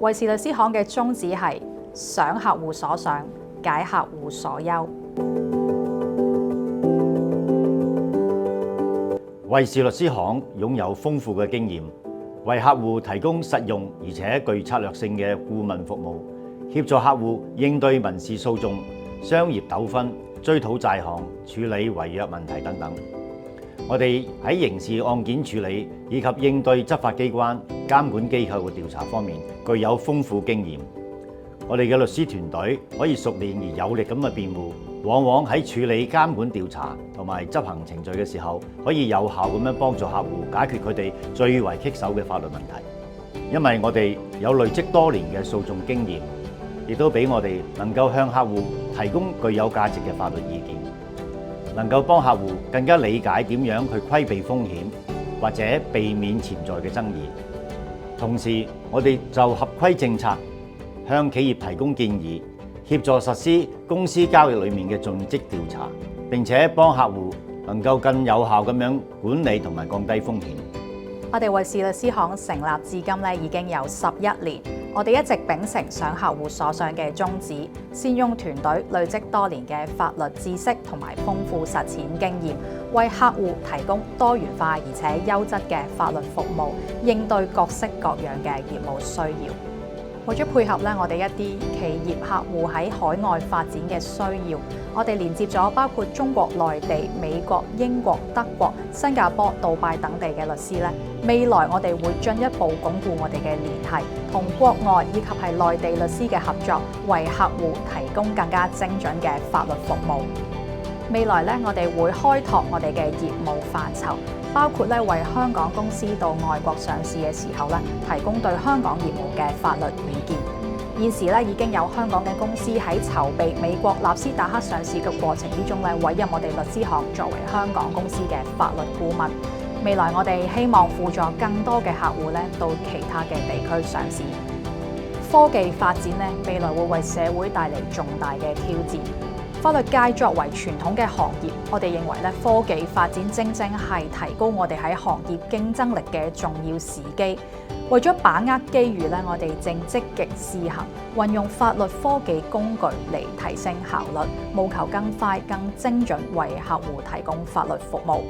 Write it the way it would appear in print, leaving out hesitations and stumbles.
維士律師行嘅宗旨係想客戶所想，解客戶所憂。維士律師行擁有豐富嘅經驗，為客戶提供實用而且具策略性嘅顧問服務，協助客戶應對民事訴訟、商業糾紛、追討債項、處理違約問題等等。我哋喺刑事案件處理以及應對執法機關、監管機構嘅調查方面具有豐富經驗。我哋嘅律師團隊可以熟練而有力咁嘅辯護，往往喺處理監管調查同埋執行程序嘅時候，可以有效咁樣幫助客戶解決佢哋最為棘手嘅法律問題。因為我哋有累積多年嘅訴訟經驗，亦都俾我哋能夠向客戶提供具有價值嘅法律意見，能夠幫客戶更加理解點樣去規避風險或者避免潛在嘅爭議。同時，我哋就合規政策向企業提供建議，協助實施公司交易裏面嘅盡職調查，並且幫客戶能夠更有效咁樣管理同埋降低風險。我哋維士律師行成立至今已經有11年，我哋一直秉承想客戶所想嘅宗旨，善用團隊累積多年嘅法律知識同埋豐富實踐經驗，為客戶提供多元化而且優質嘅法律服務，應對各式各樣嘅業務需要。為咗配合我哋一啲企業客戶喺海外發展嘅需要，我哋連接咗包括中國內地、美國、英國、德國、新加坡、杜拜等地嘅律師未來我哋會進一步鞏固我哋嘅聯繫，同國外以及係內地律師嘅合作，為客戶提供更加精準嘅法律服務。未來我哋會開拓我哋嘅業務範疇，包括為香港公司到外國上市嘅時候提供對香港業務嘅法律意見。現時已經有香港嘅公司喺籌備美國納斯達克上市嘅過程之中委任我哋律師行作為香港公司嘅法律顧問。未來我哋希望輔助更多嘅客戶到其他嘅地區上市。科技發展未來會為社會帶嚟重大嘅挑戰。法律界作為傳統嘅行業，我哋認為科技發展正正係提高我哋喺行業競爭力嘅重要時機。為咗把握機遇我哋正積極試行運用法律科技工具嚟提升效率，務求更快、更精準為客戶提供法律服務。